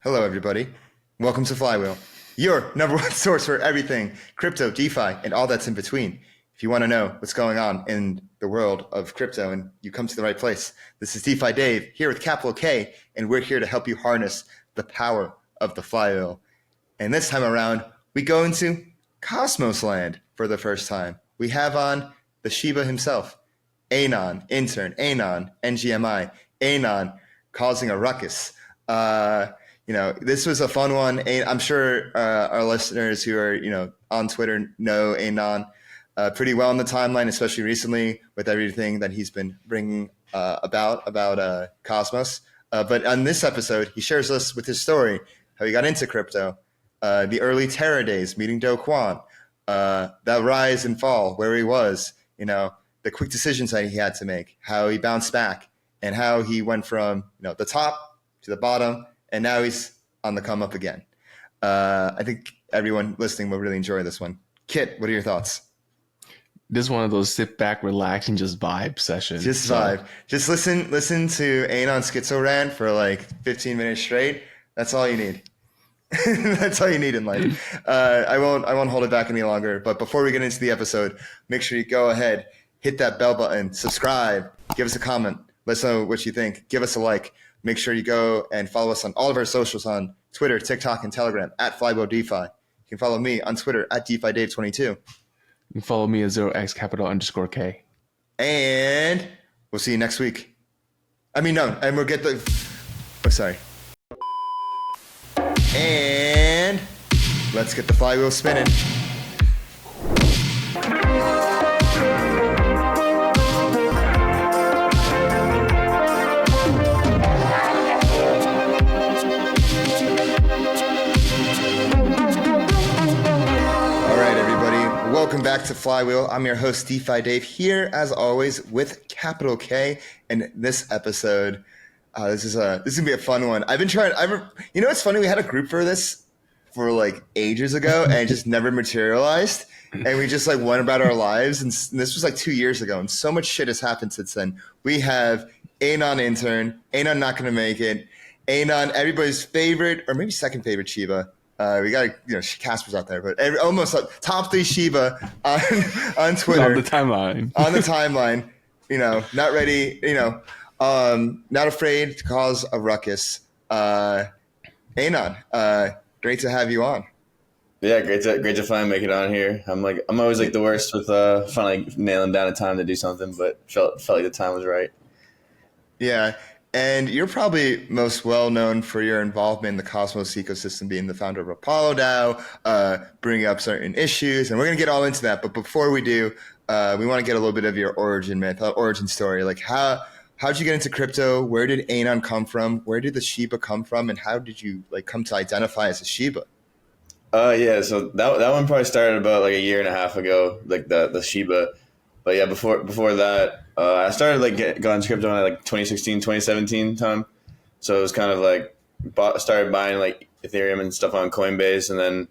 Hello, everybody. Welcome to Flywheel, your number one source for everything crypto, DeFi, and all that's in between. If you want to know what's going on in the world of crypto, and you come to the right place, this is DeFi Dave here with capital K, and we're here to help you harness the power of the Flywheel. And this time around, we go into Cosmos land for the first time. We have on the Shiba himself, Anon, intern, AnonNgmi, Anon causing a ruckus. This was a fun one. I'm sure our listeners who are, on Twitter know Anon pretty well in the timeline, especially recently with everything that he's been bringing about Cosmos. But on this episode, he shares us with his story, how he got into crypto, the early Terra days, meeting Do Kwon, that rise and fall, where he was, the quick decisions that he had to make, how he bounced back, and how he went from the top to the bottom, and now he's on the come up again. I think everyone listening will really enjoy this one. Kit, what are your thoughts? This is one of those sit back, relax, and just vibe sessions. Just vibe. Just listen to Anon Schizo rant for like 15 minutes straight. That's all you need. That's all you need in life. I won't hold it back any longer. But before we get into the episode, make sure you go ahead, hit that bell button, subscribe, give us a comment, let us know what you think, give us a like. Make sure you go and follow us on all of our socials on Twitter, TikTok, and Telegram at Flywheel DeFi. You can follow me on Twitter at DeFiDave22. You can follow me at 0x_K. And we'll see you next week. And we'll get the... sorry. And let's get the flywheel spinning. Welcome back to Flywheel. I'm your host, DeFi Dave, here as always with capital K. And this episode, this is gonna be a fun one. I've been trying. It's funny. We had a group for this for like ages ago, and it just never materialized. And we just like went about our lives. And this was like 2 years ago, and so much shit has happened since then. We have Anon intern, Anon not gonna make it, Anon everybody's favorite or maybe second favorite Shiba. We got Casper's out there, but almost top 3 Shiba on Twitter. On the timeline. On the timeline, not ready, not afraid to cause a ruckus. Anon, great to have you on. Yeah, great to finally make it on here. I'm always like the worst with finally nailing down a time to do something, but felt like the time was right. Yeah. And you're probably most well known for your involvement in the Cosmos ecosystem, being the founder of Apollo DAO, bringing up certain issues, and we're going to get all into that. But before we do, we want to get a little bit of your origin story. Like how'd you get into crypto? Where did Anon come from? Where did the Shiba come from? And how did you come to identify as a Shiba? Yeah, so that one probably started about like a year and a half ago, like the Shiba. But yeah, before that, I started going into crypto in like 2016, 2017 time. So it was kind of like started buying like Ethereum and stuff on Coinbase, and then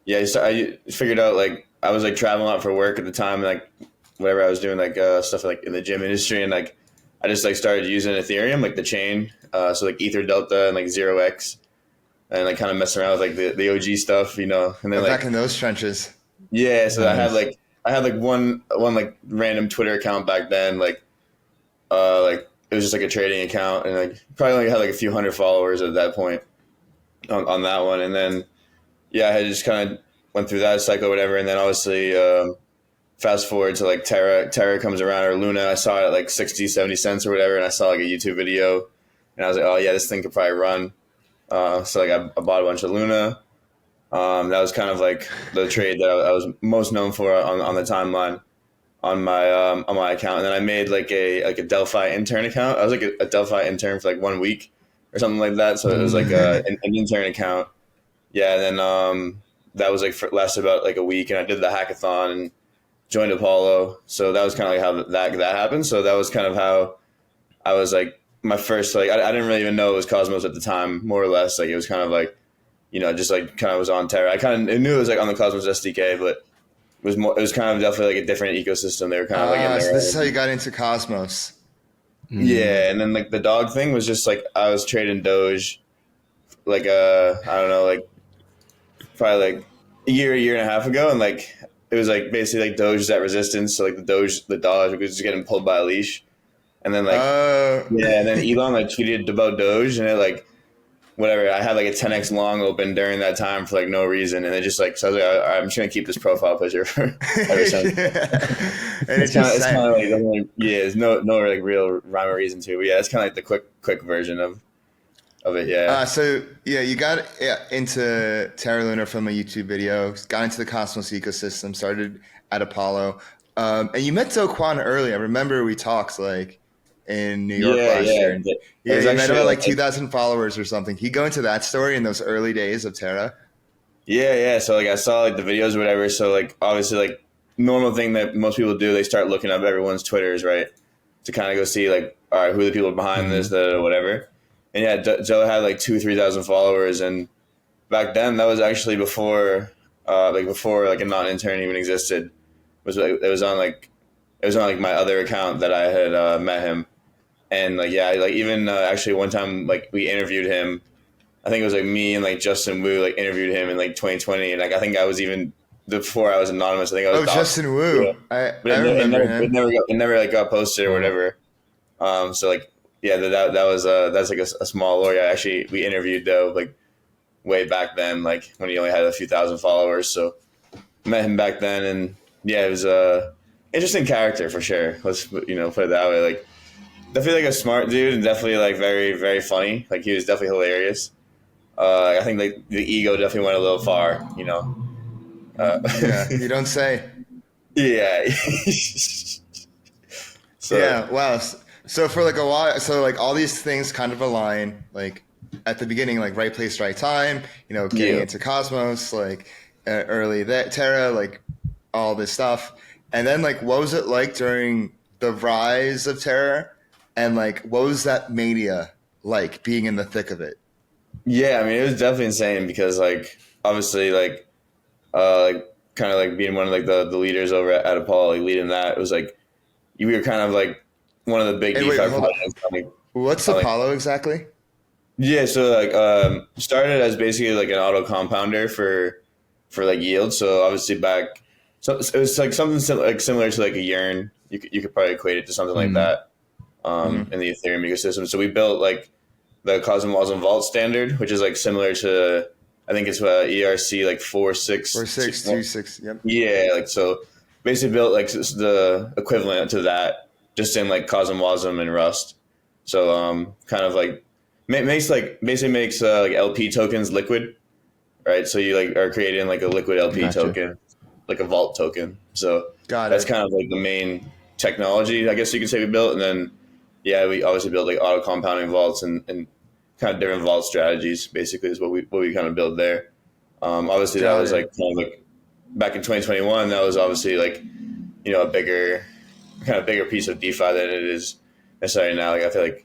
I figured out like I was like traveling a lot for work at the time, like whatever I was doing, like stuff like in the gym industry, and like I just like started using Ethereum, like the chain, so like Ether Delta and like 0x, and like kind of messing around with like the OG stuff, and then back in those trenches. Yeah, so nice. I had one like random Twitter account back then, like it was just like a trading account, and like probably only had like a few hundred followers at that point on that one. And then I had just kind of went through that cycle or whatever, and then obviously fast forward to like Terra comes around, or Luna. I saw it at like 60, 70 cents or whatever, and I saw like a YouTube video, and I was like, oh yeah, this thing could probably run. So like I bought a bunch of Luna. That was kind of like the trade that I was most known for on the timeline on my account. And then I made like a Delphi intern account. I was like a Delphi intern for like 1 week or something like that. So it was like an intern account. Yeah. And then that was like lasted about like a week, and I did the hackathon and joined Apollo. So that was kind of like how that happened. So that was kind of how I was like my first, like, I didn't really even know it was Cosmos at the time, more or less. Like it was kind of like, just like kind of was on Terra. I knew it was like on the Cosmos SDK, but it was kind of definitely like a different ecosystem. They were kind of like in there. So this is how you got into Cosmos. Yeah, and then like the dog thing was just like I was trading Doge like I don't know, like probably like a year and a half ago, and like it was like basically like Doge is at resistance, so like the Dodge was just getting pulled by a leash, and then like Oh. yeah, and then Elon like tweeted about Doge, and it like whatever. I had like a 10x long open during that time for like no reason, and it just like so I was like, I'm just gonna keep this profile picture for ever since. And it's just It's kind of like yeah, there's no like real rhyme or reason to it. But yeah, it's kind of like the quick version of it. Yeah. So yeah, you got into Terra Luna from a YouTube video, got into the Cosmos ecosystem, started at Apollo, and you met Do Kwon early. I remember we talked like in New York last year. And, yeah, you met him at like 2,000 followers or something. Can you go into that story in those early days of Terra? Yeah. So like I saw like the videos or whatever. So like obviously like normal thing that most people do, they start looking up everyone's Twitters, right, to kind of go see like all right, who are the people behind this, or whatever. And yeah, Joe had like 2,000-3,000 followers, and back then that was actually before like a non-intern even existed. It was on like my other account that I had met him, and like yeah, like even actually one time like we interviewed him. I think it was like me and like Justin Wu like interviewed him in like 2020, and like I think I was even before I was anonymous. I think I was Justin Wu. Yeah. I remember him. It never like got posted or whatever. So like yeah, that was that's like a small lawyer. Actually, we interviewed though like way back then, like when he only had a few thousand followers. So met him back then, and yeah, it was a interesting character for sure. Let's put it that way. Like definitely like a smart dude, and definitely like very very funny. Like he was definitely hilarious. I think like the ego definitely went a little far. Yeah, you don't say. Yeah. So, yeah. Wow. So for like a while, so like all these things kind of align. Like at the beginning, like right place, right time. Getting into Cosmos, like early Terra, like all this stuff. And then like, what was it like during the rise of Terra? And like, what was that mania like being in the thick of it? Yeah, I mean, it was definitely insane because like obviously like kind of like being one of like the leaders over at Apollo, like leading that, it was like we were kind of like one of the big DeFi projects. What's Apollo exactly? Yeah, so like started as basically like an auto compounder for like yield. So obviously so it was like something similar to like a Yearn. You could probably equate it to something like that in the Ethereum ecosystem. So we built like the Cosmosm Vault standard, which is like similar to I think it's ERC like 4.626. Yep. Yeah, like so basically built like the equivalent to that, just in like Cosmosm and Rust. So kind of like makes like LP tokens liquid, right? So you like are creating like a liquid LP token, like a vault token. So that's kind of like the main technology, I guess you could say, we built. And then yeah, we obviously built like auto compounding vaults and kind of different vault strategies. Basically, is what we kind of build there. Obviously, that was like kind of like back in 2021. That was obviously like a bigger piece of DeFi than it is necessarily now. Like I feel like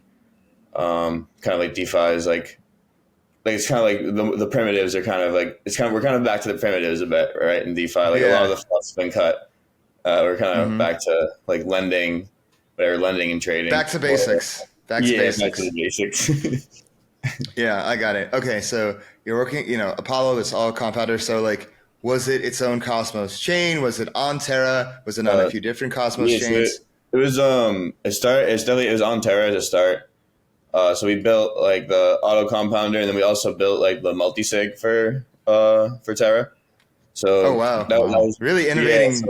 kind of like DeFi is like it's kind of like the primitives are kind of like we're kind of back to the primitives a bit, right? In DeFi, like a lot of the fluff's been cut. We're kind of back to like lending and trading. Back to basics. Back to the basics. Yeah, I got it. Okay, so you're working, Apollo is all compounder. So like, was it its own Cosmos chain? Was it on Terra? Was it on a few different Cosmos chains? It was it was on Terra as a start. So we built like the auto compounder, and then we also built like the multi-sig for Terra. So that was really innovating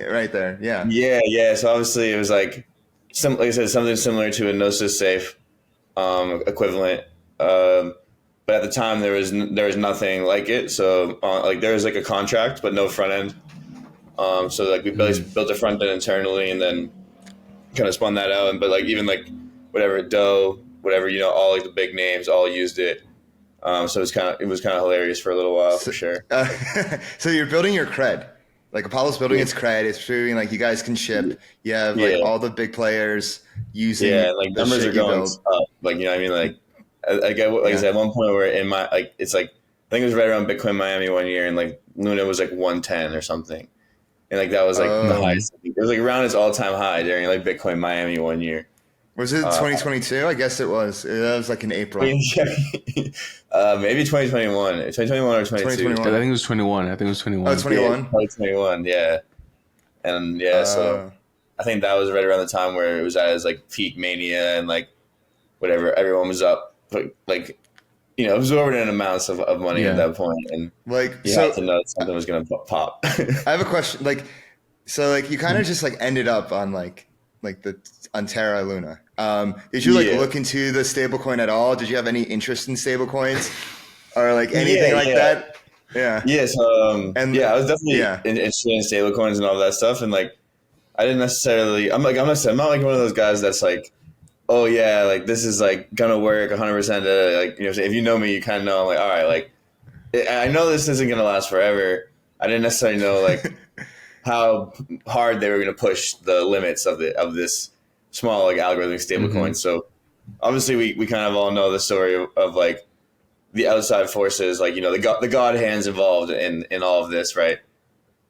right there. Yeah. Yeah. So obviously it was like like I said, something similar to a Gnosis safe equivalent. But at the time there was nothing like it. So like there was like a contract, but no front end. So like we built a front end internally, and then kind of spun that out. But like even like whatever Doe, whatever, all like the big names all used it. So it was kind of hilarious for a little while, for sure. So you're building your cred. Like Apollo's building its cred. It's proving like you guys can ship. You have like all the big players using. Yeah, like numbers are going up. Like I mean, like I said, at one point where in my it's like I think it was right around Bitcoin Miami one year, and like Luna was like 110 or something, and like that was like the highest. It was like around its all time high during like Bitcoin Miami one year. Was it 2022? I guess it was. That was like in April. Maybe 2021. 2021 or 22. 2021. I think it was 21. I think it was 21. Oh, 21? 2021, yeah. And so I think that was right around the time where it was at its like peak mania and like whatever, everyone was up, like, you know, absorbing amounts of money at that point, and like you had to know something was gonna pop. I have a question, like, so like you kind of just like ended up on on Terra Luna. Did you like look into the stablecoin at all? Did you have any interest in stablecoins or like anything that? Yeah. Yeah. So I was definitely interested in stablecoins and all that stuff, and like I didn't necessarily. I'm not like one of those guys that's like, oh yeah, like this is like gonna work 100%. Like, you know, if you know me, you kind of know. I'm like, all right, like I know this isn't gonna last forever. I didn't necessarily know like how hard they were gonna push the limits of this small like algorithmic stablecoin. So obviously we kind of all know the story of like the outside forces, like, you know, the god hands involved in all of this, right?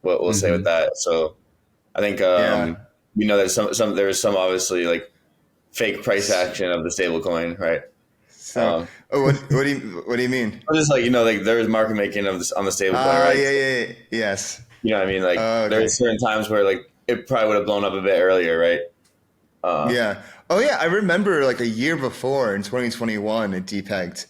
We'll say with that. So I think we know that there was some obviously like fake price action of the stablecoin, right? So, what do you mean? Just like, you know, like there was market making of this on the stablecoin, right? Yes. You know what I mean? Like there's certain times where like it probably would have blown up a bit earlier, right? Yeah. Oh yeah, I remember like a year before in 2021 it depegged.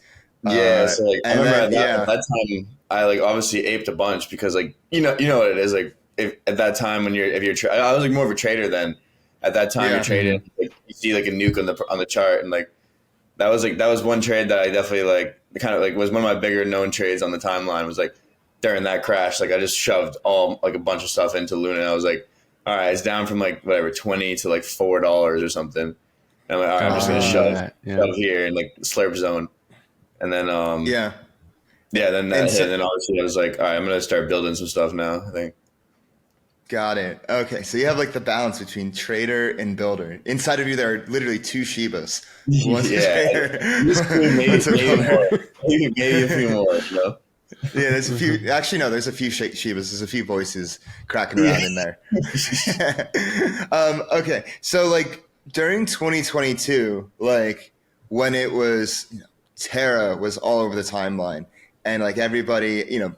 Yeah, so like I remember at that time I like obviously aped a bunch because like you know what it is, like at that time when I was like more of a trader then. At that time, you're trading, like, you see like a nuke on the chart, and like that was one trade that I definitely like kind of like was one of my bigger known trades on the timeline. Was like during that crash, like I just shoved a bunch of stuff into Luna. And I was like, all right, it's down from like whatever $20 to like $4 or something. And I'm like, all right, I'm just gonna shove here in like slurp zone, and then then that hit, and then obviously I was like, all right, I'm gonna start building some stuff now, I think. Got it. Okay, so you have like the balance between trader and builder. Inside of you, there are literally two Shibas. One's a trader. Maybe a few more. You know? Yeah, there's a few. Actually, no, there's a few Shibas. There's a few voices cracking around in there. Okay, so like during 2022, like when it was, you know, Terra was all over the timeline, and like everybody, you know,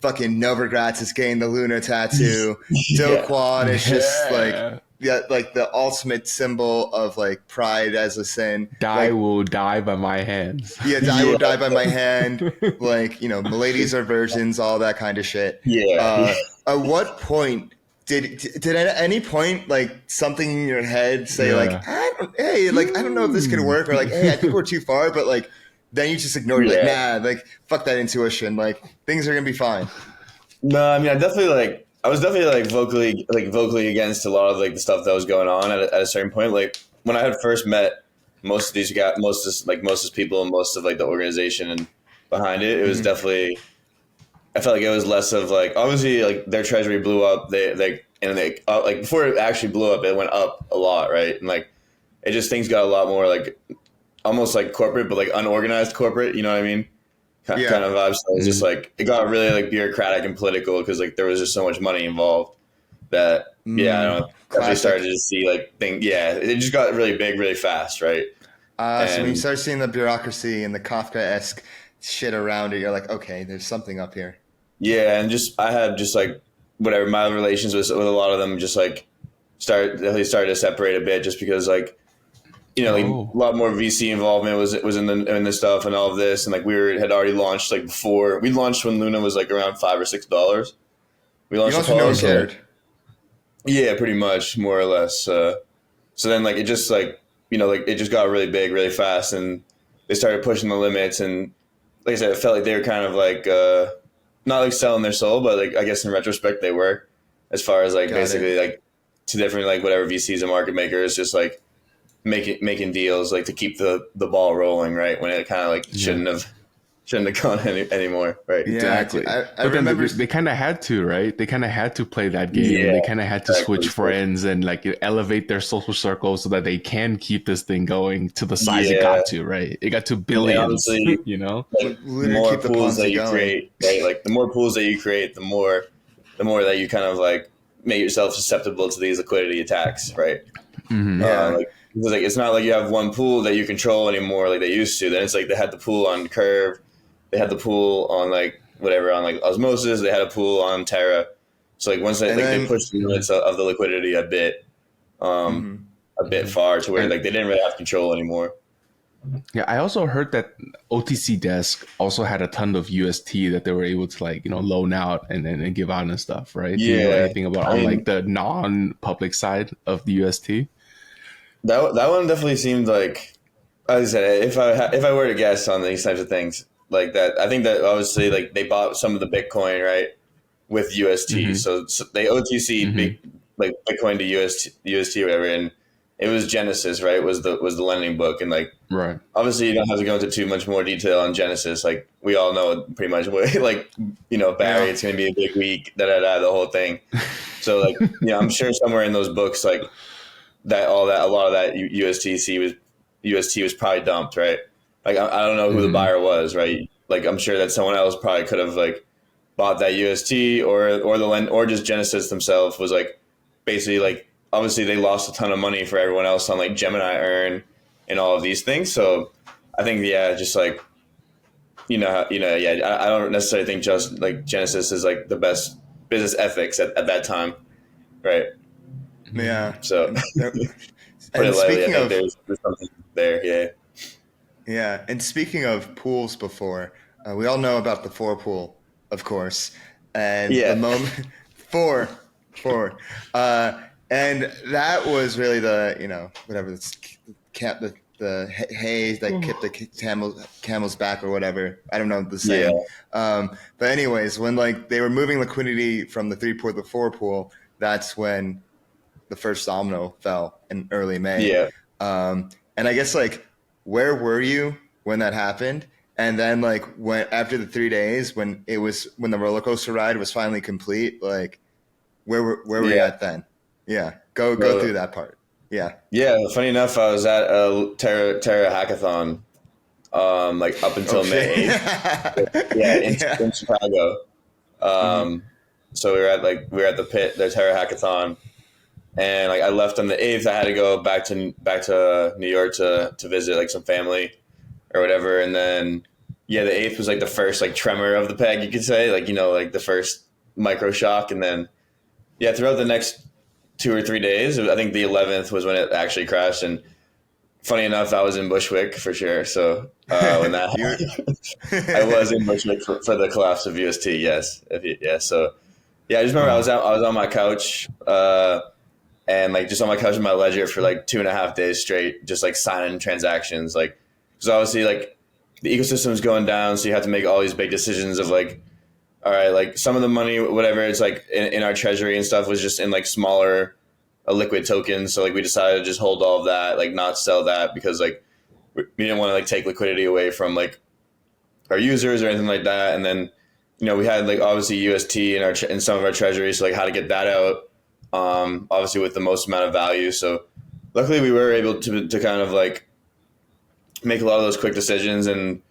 fucking Novogratz is getting the Luna tattoo. Do Kwon is just like the ultimate symbol of like pride as a sin. Will die by my hands. Yeah, will die by my hand. Like, you know, Miladies are virgins, all that kind of shit. Yeah. At what point did at any point like something in your head say like, I don't know if this could work, or like, hey, I think we're too far, but like then you just ignore it, like, nah, like fuck that intuition, like things are gonna be fine. No, I mean I was definitely vocally against a lot of like the stuff that was going on at a certain point. Like when I had first met most of these guys, most of people and most of like the organization and behind it, it was definitely, I felt like it was less of like, obviously like their treasury blew up, they like before it actually blew up, it went up a lot, right? And like it just, things got a lot more like almost like corporate, but like unorganized corporate, you know what I mean? Kind of vibes. So it's just like it got really like bureaucratic and political because like there was just so much money involved that I don't know. Definitely started to see like it just got really big really fast, right? So when you start seeing the bureaucracy and the Kafka-esque shit around it, you're like, okay, there's something up here. Yeah, and I had just like whatever, my relations with a lot of them just like started to separate a bit, just because like, you know, like a lot more VC involvement was in the stuff and all of this, and like had already launched like before we launched when Luna was like around $5 or $6. We launched Apollo, cared. Yeah, pretty much, more or less. So then like it just like, you know, like it just got really big really fast, and they started pushing the limits, and like I said, it felt like they were kind of like not like selling their soul, but like I guess in retrospect they were, as far as like basically like two different like whatever VCs and market makers just like making deals like to keep the ball rolling, right, when it kind of like shouldn't have gone anymore, right? Yeah, exactly. I remember they kind of had to, right? They kind of had to play that game. Yeah, they kind of had to switch friends and like elevate their social circle so that they can keep this thing going to the size it got to, right? It got to billions, you know. Like, the more pools that you create, right? Like the more pools that you create, the more that you kind of like make yourself susceptible to these liquidity attacks, right? Yeah. Because like it's not like you have one pool that you control anymore like they used to. Then it's like they had the pool on Curve, they had the pool on like whatever on like Osmosis, they had a pool on Terra. So like once they pushed the limits of the liquidity a bit far to where like they didn't really have control anymore. Yeah, I also heard that OTC Desk also had a ton of UST that they were able to like, loan out and give out and stuff, right? Yeah. Do you know anything about on like the non-public side of the UST? That one definitely seemed like, as I said, if I were to guess on these types of things like that, I think that obviously like they bought some of the Bitcoin, right, with UST. So they OTC big like Bitcoin to UST or whatever, and it was Genesis, right? Was the lending book, and like obviously you don't have to go into too much more detail on Genesis. Like we all know pretty much what like Barry, it's going to be a big week, the whole thing. So like I'm sure somewhere in those books like a lot of that UST was probably dumped, right? Like I don't know who the buyer was, right? Like I'm sure that someone else probably could have like bought that UST or just Genesis themselves was like basically like obviously they lost a ton of money for everyone else on like Gemini Earn and all of these things. So I think just like I don't necessarily think just like Genesis is like the best business ethics at that time, right? Yeah. So and speaking of there's something there, yeah. Yeah, and speaking of pools before, we all know about the 4 pool, of course, and the moment 4, and that was really the whatever the haze that kept the camel's back or whatever. I don't know the saying. But anyways, when like they were moving liquidity from the 3 pool to the 4 pool, that's when the first domino fell in early May. Yeah. And I guess like, where were you when that happened? And then like when after the 3 days, when the roller coaster ride was finally complete, like where were you at then? Yeah, go through that part. Yeah. Yeah. Funny enough, I was at a Terra hackathon, like up until May 8th. In Chicago. So we were at the pit, the Terra hackathon. And like I left on the 8th, I had to go back to New York to visit like some family or whatever. And then the 8th was like the first like tremor of the peg, you could say, like like the first micro shock. And then throughout the next 2 or 3 days, I think the 11th was when it actually crashed. And funny enough, I was in Bushwick for sure. So when that happened, I was in Bushwick for the collapse of UST. Yes, So I just remember I was on my couch. And like just on my couch in my ledger for like 2.5 days straight, just like signing transactions. Like, because obviously like the ecosystem is going down, so you have to make all these big decisions of like, all right, like some of the money, whatever it's like in our treasury and stuff was just in like smaller liquid tokens. So like we decided to just hold all of that, like not sell that because like we didn't want to like take liquidity away from like our users or anything like that. And then we had like obviously UST in some of our treasuries, so like how to get that out. Obviously with the most amount of value. So luckily we were able to kind of like make a lot of those quick decisions and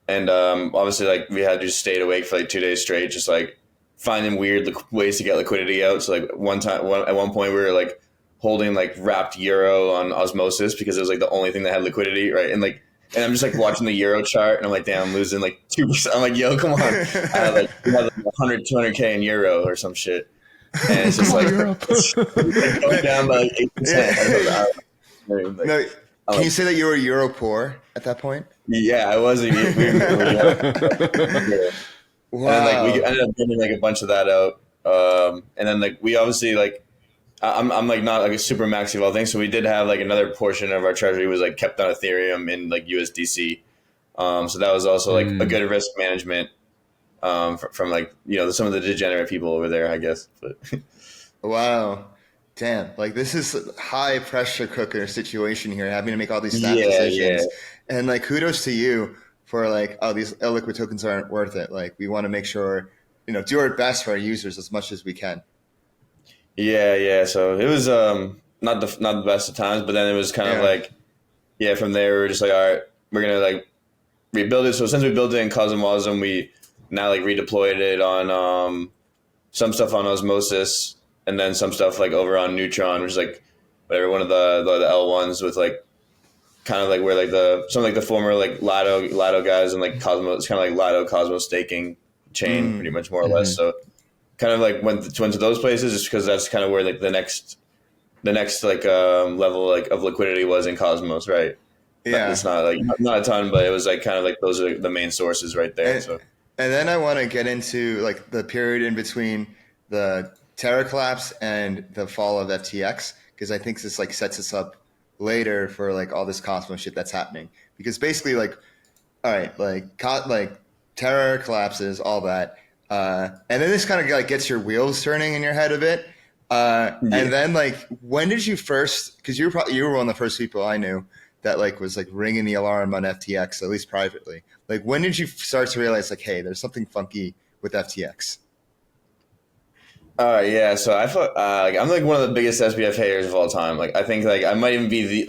obviously like we had just stayed awake for like 2 days straight, just like finding weird ways to get liquidity out. So like at one point we were like holding like wrapped euro on Osmosis because it was like the only thing that had liquidity, right? And I'm just like watching the euro chart and I'm like, damn, I'm losing like 2%. I'm like, yo, come on. I had like 100, 200K in euro or some shit. And it's just like going down by like 8%. No, can you say that you were euro poor at that point? Yeah, I was. We Wow. And like we ended up getting like a bunch of that out. And then like we obviously like I'm like not like a super maxi level thing, so we did have like another portion of our treasury was like kept on Ethereum in like USDC. So that was also like a good risk management. From like some of the degenerate people over there, I guess. But wow, damn! Like this is a high pressure cooker situation here, having to make all these snap decisions. And like kudos to you for like, oh, these illiquid tokens aren't worth it. Like we want to make sure do our best for our users as much as we can. Yeah. So it was not the best of times, but then it was kind of like from there we were just like, all right, we're gonna like rebuild it. So since we built it in Cosmosm, we now like redeployed it on some stuff on Osmosis and then some stuff like over on Neutron, which is like whatever, one of the L1s with like kind of like where like some like the former like Lido guys and like Cosmos, kind of like Lido Cosmos staking chain, pretty much more or less. So kind of like went to those places just because that's kind of where like the next like level like of liquidity was in Cosmos, right? Yeah, it's not like not a ton, but it was like kind of like those are the main sources right there. And then I want to get into like the period in between the Terra collapse and the fall of FTX, because I think this like sets us up later for like all this Cosmos shit that's happening. Because basically, like, all right, like Terra collapses, all that, and then this kind of like gets your wheels turning in your head a bit. And then like, when did you first? Because you were one of the first people I knew that like was like ringing the alarm on FTX, at least privately. Like, when did you start to realize like, hey, there's something funky with FTX? Yeah, so I thought like I'm like one of the biggest SBF haters of all time. Like I think like I might even be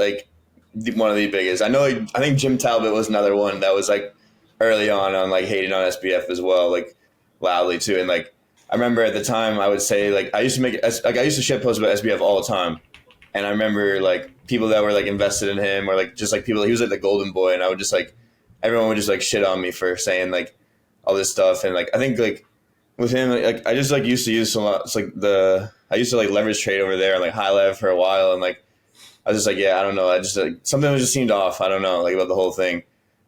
one of the biggest. I know like, I think Jim Talbot was another one that was like early on like hating on SBF as well, like loudly too. And like I remember at the time I would say like I used to shit post about SBF all the time. And I remember like people that were like invested in him or like just like people, he was like the golden boy, and I would just like everyone would just like shit on me for saying like all this stuff. And like I think like with him, like I just like used to use a lot. It's like I used to like leverage trade over there and like high lev for a while, and like I was just like, yeah, I don't know, I just like something just seemed off. I don't know, like about the whole thing.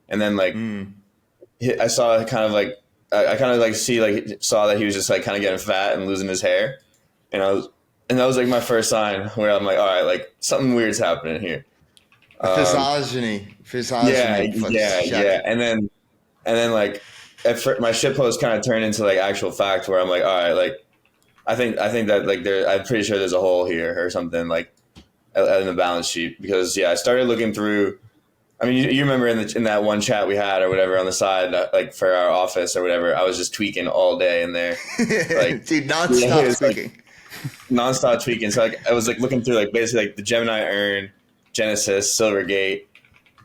And then like I saw kind of like I kind of like saw that he was just like kind of getting fat and losing his hair, and that was like my first sign where I'm like, all right, like something weird's happening here. Physiogeny. Yeah. And then like my shit post kind of turned into like actual fact where I'm like, all right, like I think that like I'm pretty sure there's a hole here or something like in the balance sheet, because I started looking through. I mean, you remember in that one chat we had or whatever on the side, like for our office or whatever, I was just tweaking all day in there, like dude, nonstop tweaking. Like, nonstop tweaking. So like I was like looking through like basically like the Gemini Earn, Genesis, Silvergate,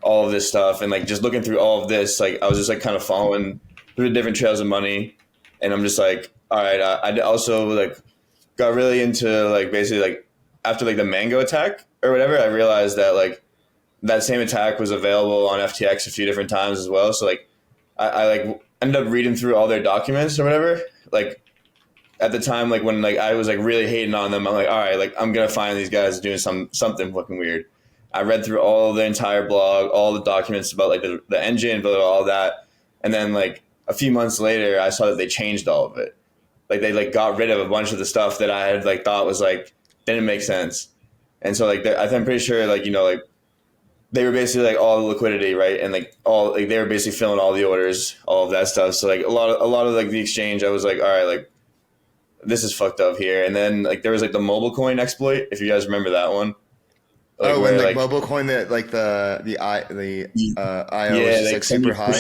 all of this stuff, and like just looking through all of this, like I was just like kind of following through the different trails of money, and I'm just like, all right. I also like got really into like basically like after like the Mango attack or whatever, I realized that like that same attack was available on FTX a few different times as well. So like I like ended up reading through all their documents or whatever, like. At the time, like when like I was like really hating on them, I'm like, all right, like I'm gonna find these guys doing something fucking weird. I read through all the entire blog, all the documents about like the engine, blah, blah, all that, and then like a few months later, I saw that they changed all of it. Like they like got rid of a bunch of the stuff that I had like thought was like didn't make sense, and so like I'm pretty sure like like they were basically like all the liquidity, right, and like all like they were basically filling all the orders, all of that stuff. So like a lot of like the exchange, I was like, all right, like. This is fucked up here. And then like there was like the mobile coin exploit, if you guys remember that one. Like, when like mobile coin that like the IO was just like super high.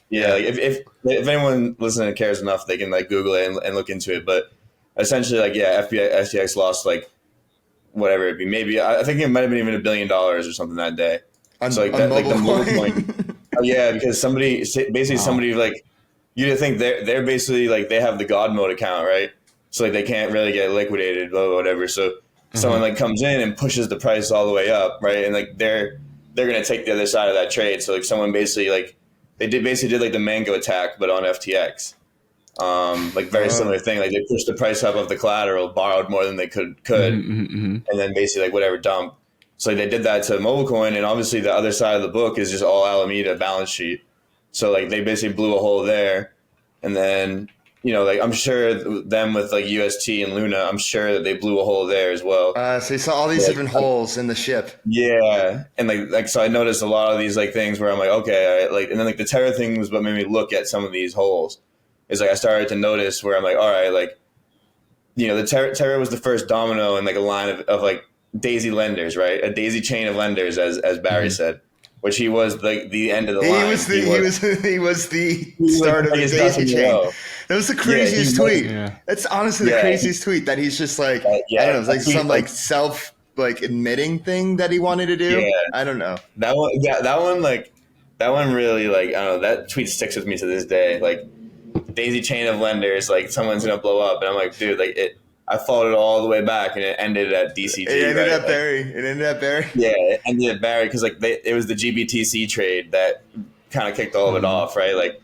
Yeah, like if anyone listening cares enough, they can like Google it and look into it. But essentially, like FTX lost like whatever it be. Maybe I think it might have been even $1 billion or something that day. So like that, like the mobile coin. Yeah, because somebody like. You'd think they're basically like they have the God mode account, right? So like they can't really get liquidated, blah, blah, whatever. So someone like comes in and pushes the price all the way up, right? And like they're gonna take the other side of that trade. So like someone basically like they did like the Mango attack, but on FTX. Like very similar thing. Like they pushed the price up of the collateral, borrowed more than they could, and then basically like whatever dump. So they did that to mobile coin, and obviously the other side of the book is just all Alameda balance sheet. So like they basically blew a hole there, and then like I'm sure them with like UST and Luna, I'm sure that they blew a hole there as well. So you saw all these different holes in the ship. Yeah, and like so I noticed a lot of these like things where I'm like, okay, and then like the Terra thing was what made me look at some of these holes. Is like I started to notice where I'm like, all right, like the Terra was the first domino in like a line of like daisy lenders, right? A daisy chain of lenders, as Barry said. Which he was like the end of the line. He was the start of the daisy chain. That was the craziest tweet. That's honestly the craziest tweet. That he's just like I don't know, it's like some like self like admitting thing that he wanted to do. Yeah. I don't know. That one really like I don't know. That tweet sticks with me to this day. Like daisy chain of lenders, like someone's gonna blow up, and I'm like, dude, like I followed it all the way back, and it ended at DCG. It ended right? up buried. It ended up buried. Yeah, it ended up buried because like it was the GBTC trade that kind of kicked all of it off, right? Like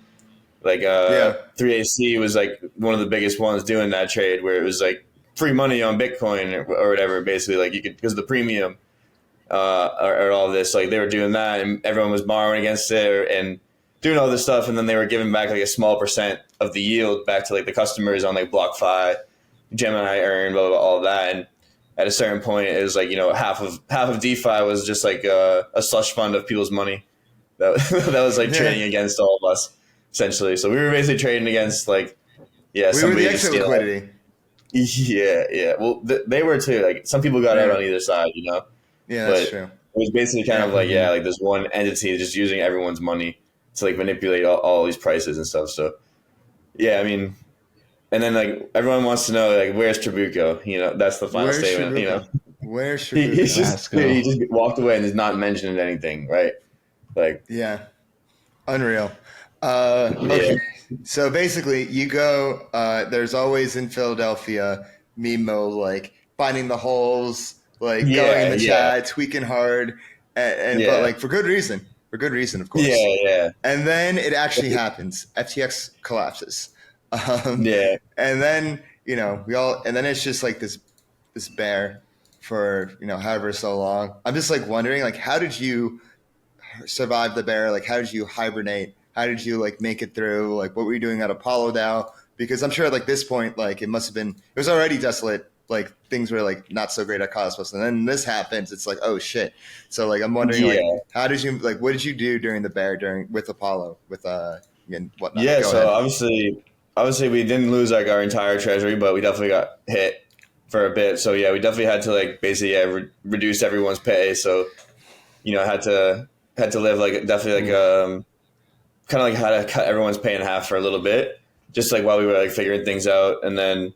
3AC was like one of the biggest ones doing that trade, where it was like free money on Bitcoin or whatever. Basically, like you could, because of the premium or all this, like they were doing that, and everyone was borrowing against it and doing all this stuff, and then they were giving back like a small percent of the yield back to like the customers on like BlockFi, Gemini Earn, blah, blah, blah, all of that. And at a certain point, it was like, you know, half of DeFi was just like a slush fund of people's money that was like trading against all of us, essentially. So we were basically trading against like, we were the exit liquidity. Yeah. Well, they were too. Like some people got out on either side, you know. Yeah, that's true. It was basically kind of like like this one entity just using everyone's money to like manipulate all these prices and stuff. So yeah, I mean, and then like everyone wants to know like where's Trabuco? You know, that's the final statement. Trabuco? You know, where's Trabuco? He just walked away and is not mentioned anything, right? Like unreal. Okay. So basically, you go. There's always in Philadelphia Mimo like finding the holes, like going in the chat, tweaking hard, and but like for good reason. For good reason, of course. Yeah. And then it actually happens. FTX collapses. And then, you know, and then it's just like this bear for, you know, however so long. I'm just like wondering, like, how did you survive the bear? Like, how did you hibernate? How did you like make it through? Like, what were you doing at Apollo DAO? Because I'm sure like this point, like it was already desolate. Like things were like not so great at Cosmos, and then this happens. It's like, oh shit. So like I'm wondering, like, how did you like? What did you do during the bear with Apollo with and whatnot? Yeah, so obviously we didn't lose like our entire treasury, but we definitely got hit for a bit. So yeah, we definitely had to like basically reduce everyone's pay. So you know, had to live like definitely like kind of like how to cut everyone's pay in half for a little bit, just like while we were like figuring things out, and then.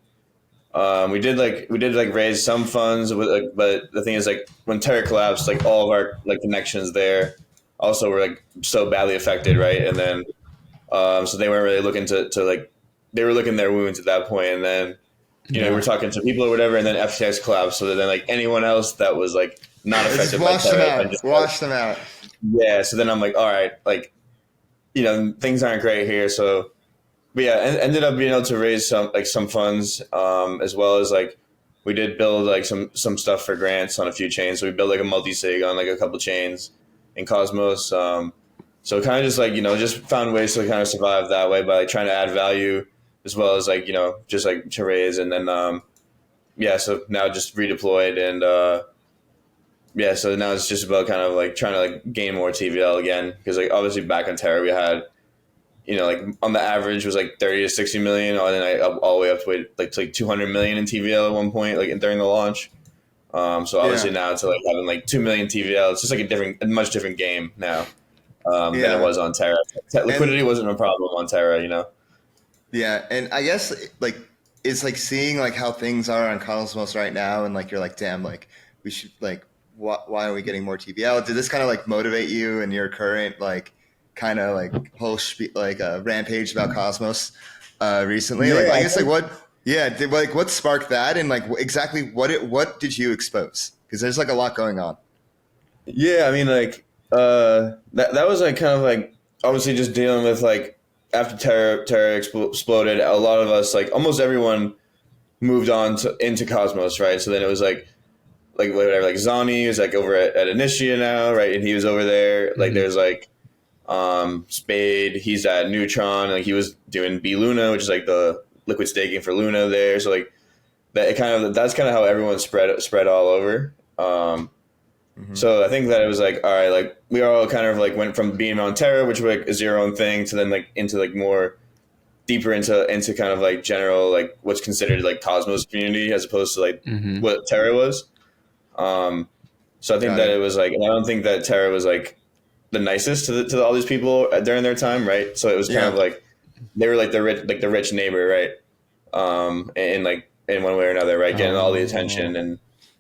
We did raise some funds, but the thing is like when Terra collapsed, like all of our like connections there also were like so badly affected, right? And then so they weren't really looking to like they were licking their wounds at that point, and then you know we're talking to people or whatever, and then FTX collapsed, so then like anyone else that was like not affected by Terra, wash them out. Yeah, so then I'm like, all right, like you know things aren't great here, so. But yeah, ended up being able to raise some funds, as well as like we did build like some stuff for grants on a few chains. So we built like a multi-sig on like a couple chains in Cosmos. So kind of just like, you know, just found ways to kind of survive that way by like trying to add value as well as like, you know, just like to raise. And then, so now just redeployed and, so now it's just about kind of like trying to like gain more TVL again. Because like obviously back on Terra we had, you know, like on the average was like 30 to 60 million, and then all the way up to like 200 million in TVL at one point, like during the launch. So obviously now it's like having like 2 million TVL. It's just like a much different game now than it was on Terra. Liquidity wasn't a problem on Terra, you know? Yeah. And I guess like, it's like seeing like how things are on Cosmos right now. And like, you're like, damn, like we should like, why are we getting more TVL? Did this kind of like motivate you in your current, like, kind of like whole rampage about Cosmos recently? Like I guess like what sparked that, and like exactly what did you expose? Because there's like a lot going on. Yeah, I mean like that was like kind of like obviously just dealing with like after Terra exploded, a lot of us, like almost everyone, moved on into Cosmos, right? So then it was like whatever, like Zani was like over at Initia now, right? And he was over there. Like there's like Spade, he's at Neutron, like he was doing B Luna, which is like the liquid staking for Luna there. So like that's kind of how everyone spread all over. So I think that it was like, all right, like we all kind of like went from being on Terra, which was like a zero own thing, to then like into like more deeper into kind of like general like what's considered like Cosmos community as opposed to like what Terra was. So I think it was like, and I don't think that Terra was like the nicest to all these people during their time, right? So it was kind of like they were like the rich neighbor, right? And like in one way or another, right, getting all the attention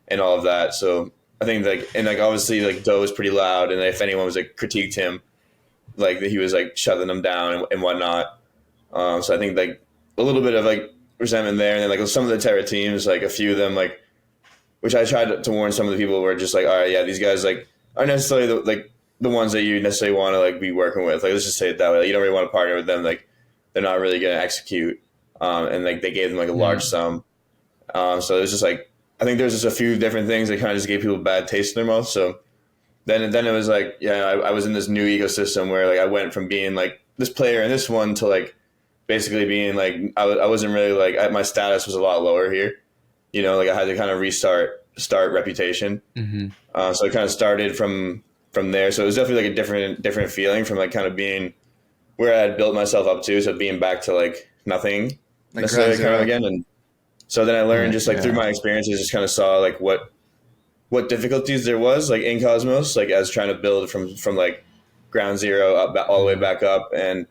and all of that. So I think like, and like obviously like Doe was pretty loud, and if anyone was like critiqued him, like he was like shutting them down and whatnot. So I think like a little bit of like resentment there. And then like some of the Terra teams, like a few of them, like, which I tried to warn some of the people were just like, all right, yeah, these guys like aren't necessarily the ones that you necessarily want to like be working with. Like, let's just say it that way. Like, you don't really want to partner with them. Like, they're not really going to execute. And like they gave them like a large sum. So it was just like, I think there's just a few different things that kind of just gave people a bad taste in their mouth. So then it was like, yeah, I was in this new ecosystem where like I went from being like this player in this one to like basically being like, I wasn't really like, my status was a lot lower here. You know, like I had to kind of start reputation. So I kind of started from there. So it was definitely like a different feeling from like kind of being where I had built myself up to. So being back to like nothing like necessarily kind of again. And so then I learned just like through my experiences, just kind of saw like what difficulties there was like in Cosmos, like as trying to build from like ground zero up all the way back up. And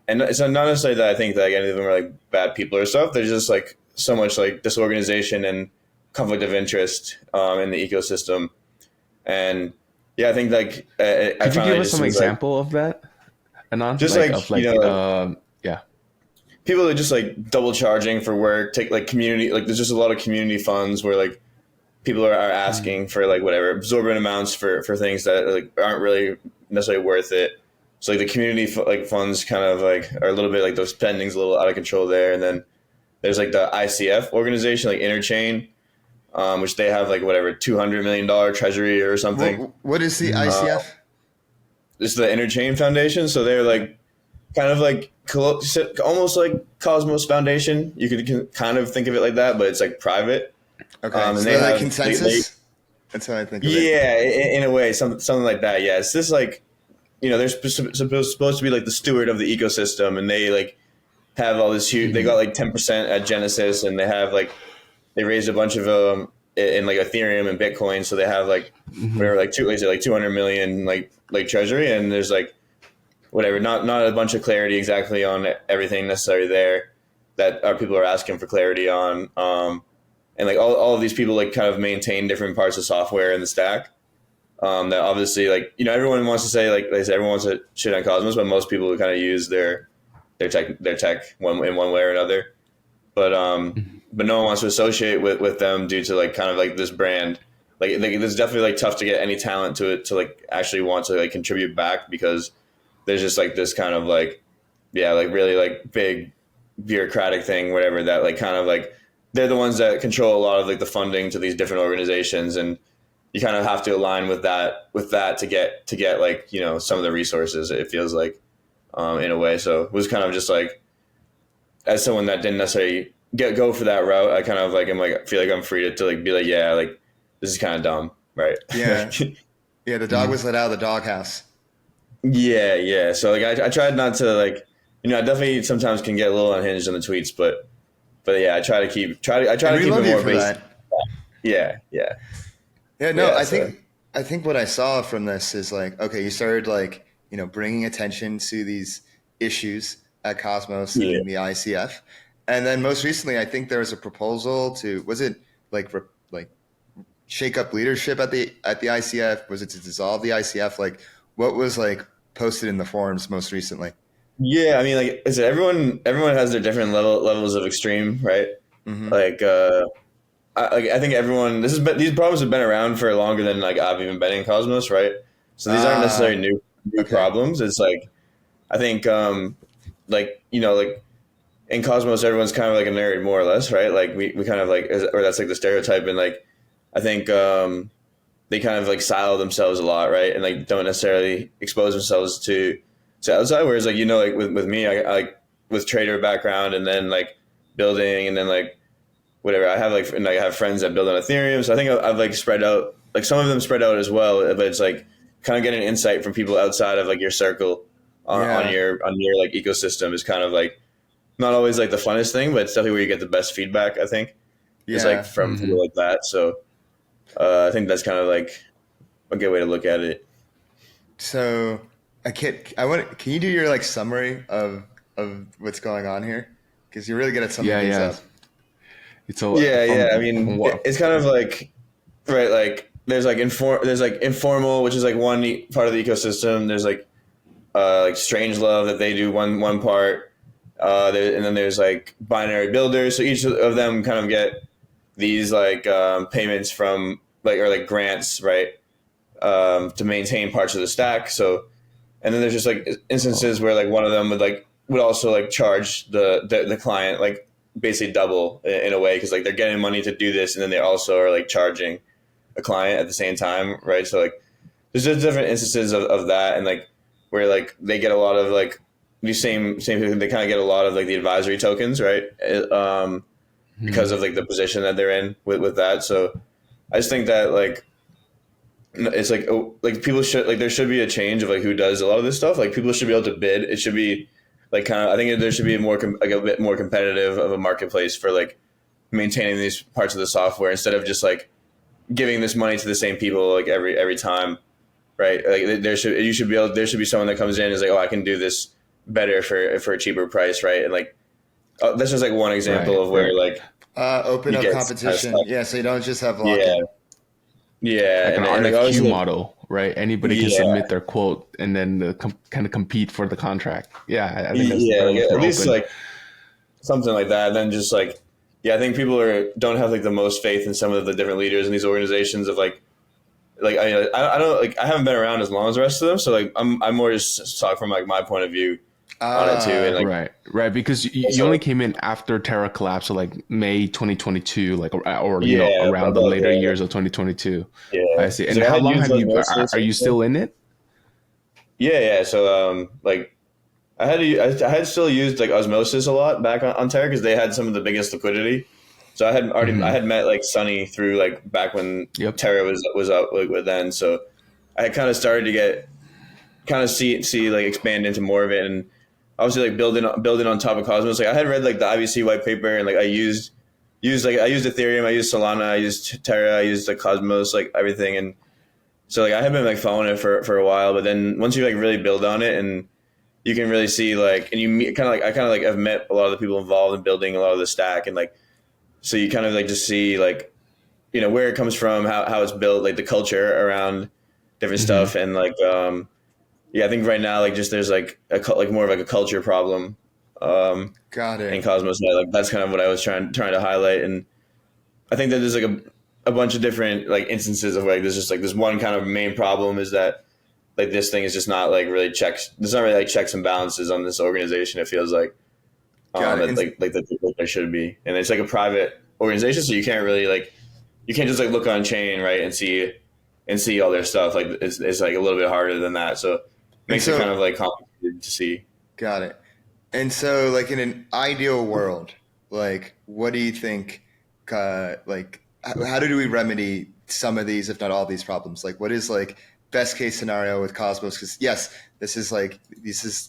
it's not necessarily that I think that like, any of them are like bad people or stuff. There's just like so much like disorganization and conflict of interest in the ecosystem. And yeah, I think like could you give us some example of that, Anon? Just people are just like double charging for work, take like community, like there's just a lot of community funds where like people are asking for like whatever absorbent amounts for things that like aren't really necessarily worth it. So like the community funds kind of like are a little bit like those spending's a little out of control there. And then there's like the ICF organization, like Interchain, which they have like whatever $200 million treasury or something. What is the ICF? It's the Interchain Foundation. So they're like kind of like almost like Cosmos Foundation. You could kind of think of it like that, but it's like private. Okay, and so they have consensus. That's how I think of it. Yeah, in a way, something like that. Yeah, it's just like, you know, they're supposed to be like the steward of the ecosystem, and they like have all this huge. They got like 10% at Genesis, and they raised a bunch of in like Ethereum and Bitcoin, so they have like whatever like 200 million like treasury, and there's like whatever not a bunch of clarity exactly on everything necessary there that our people are asking for clarity on. And like all of these people like kind of maintain different parts of software in the stack. That obviously like, you know, everyone wants to say like they say everyone wants to shit on Cosmos, but most people kind of use their tech in one way or another. But no one wants to associate with them due to like kind of like this brand. Like it's definitely like tough to get any talent to like actually want to like contribute back, because there's just like this kind of like, yeah, like really like big bureaucratic thing, whatever, that like kind of like they're the ones that control a lot of like the funding to these different organizations, and you kind of have to align with that to get like, you know, some of the resources, it feels like, in a way. So it was kind of just like, as someone that didn't necessarily go for that route, I kind of like, feel like I'm free to like be like, yeah, like this is kind of dumb, right? Yeah. Yeah, the dog was let out of the doghouse. Yeah. So like I tried not to like, you know, I definitely sometimes can get a little unhinged in the tweets, but yeah, I try to keep it more basic. Yeah. No, yeah, I think what I saw from this is like, okay, you started like, you know, bringing attention to these issues at Cosmos and the ICF, and then most recently, I think there was a proposal to, was it like shake up leadership at the ICF? Was it to dissolve the ICF? Like, what was like posted in the forums most recently? Yeah, I mean, like I said, everyone has their different levels of extreme, right? Like, I think everyone. These problems have been around for longer than like I've even been in Cosmos, right? So these aren't necessarily new problems. It's like, I think, like, you know, like in Cosmos, everyone's kind of like a nerd, more or less, right? Like we kind of like, or that's like the stereotype, and like I think they kind of like silo themselves a lot, right? And like don't necessarily expose themselves to outside. Whereas like, you know, like with me, I like with trader background and then like building and then like whatever, I have friends that build on Ethereum. So I think I've like spread out, like some of them spread out as well, but it's like kind of getting insight from people outside of like your circle on your like ecosystem is kind of like not always like the funnest thing, but it's definitely where you get the best feedback, I think. It's like from people like that. So I think that's kind of like a good way to look at it. So can you do your like summary of what's going on here? Because you're really good at summing things up. It's I mean, it's kind of like, right, like there's like informal, which is like one part of the ecosystem. There's like Strange Love that they do one part. And then there's like binary builders. So each of them kind of get these like payments from like, or like grants, right, to maintain parts of the stack. So, and then there's just like instances where like one of them would also like charge the client like basically double in a way, because like they're getting money to do this, and then they also are like charging a client at the same time, right? So like there's just different instances of that, and like where like they get a lot of like these same people, they kind of get a lot of like the advisory tokens, right? Because of like the position that they're in with that. So I just think that like it's like people should like, there should be a change of like who does a lot of this stuff. Like people should be able to bid. It should be like kind of, I think there should be like a bit more competitive of a marketplace for like maintaining these parts of the software, instead of just like giving this money to the same people like every time, right? Like there should be someone that comes in and is like, oh, I can do this better for a cheaper price, right? And like that's just like one example of where like open up competition. Yeah, so you don't just have lock-in. Yeah. Yeah, like an RFQ model, right? Anybody can Yeah. submit their quote and then kind of compete for the contract. Yeah, I think that's like, at least like something like that. And then just like, I think people don't have like the most faith in some of the different leaders in these organizations of like I don't like, I haven't been around as long as the rest of them, so like I'm more just talk from like my point of view on it too. And like, right, because you only came in after Terra collapsed, so like May 2022, like or you know, around the later years of 2022. Yeah, I see. And how long have you? Are you still in it? Yeah. So like I had still used like Osmosis a lot back on Terra, because they had some of the biggest liquidity. So I had already I had met like Sunny through like back when Terra was up like with then. So I had kind of started to see like expand into more of it, and obviously like building on top of Cosmos. Like I had read like the IBC white paper, and like I used Ethereum, I used Solana, I used Terra, I used like Cosmos, like everything. And so like I had been like following it for a while, but then once you like really build on it, and you can really see like, and you meet I kind of like have met a lot of the people involved in building a lot of the stack, and like, so you kind of like just see like, you know, where it comes from, how it's built, like the culture around different stuff. And like, I think right now, like just there's like more of like a culture problem. Got it. In Cosmos, like that's kind of what I was trying to highlight. And I think that there's like a bunch of different like instances of like, there's just like this one kind of main problem is that like this thing is just not like really there's not really like checks and balances on this organization. It feels like that there should be, and it's like a private organization, so you can't really like, you can't just like look on chain, right, and see all their stuff. Like it's like a little bit harder than that, so it makes it kind of like complicated to see. Got it. And so like in an ideal world, like what do you think? Like how do we remedy some of these, if not all these problems? Like what is like best case scenario with Cosmos? Because yes, this is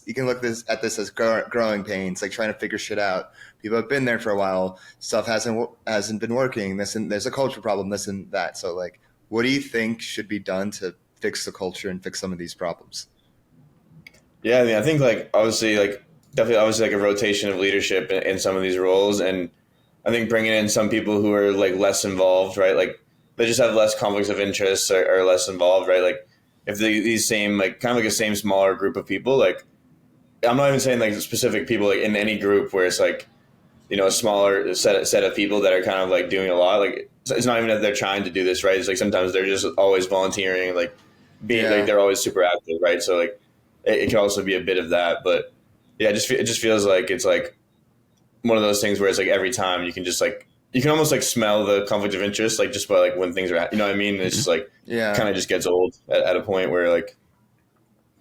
you can look at this as growing pains, like trying to figure shit out. People have been there for a while. Stuff hasn't been working. There's a culture problem. This and that. So like, what do you think should be done to fix the culture and fix some of these problems? Yeah, I mean, I think like definitely like a rotation of leadership in some of these roles, and I think bringing in some people who are like less involved, right? Like they just have less conflicts of interest or less involved, right? Like if these same like kind of like a same smaller group of people, like I'm not even saying like specific people like in any group where it's like, you know, a smaller set of people that are kind of like doing a lot. Like it's not even that they're trying to do this, right? It's like sometimes they're just always volunteering, like being like they're always super active, right? So like it can also be a bit of that, but yeah, it just feels like it's like one of those things where it's like every time you can almost like smell the conflict of interest, like just by like when things are, you know what I mean? It's just like, kind of just gets old at a point where like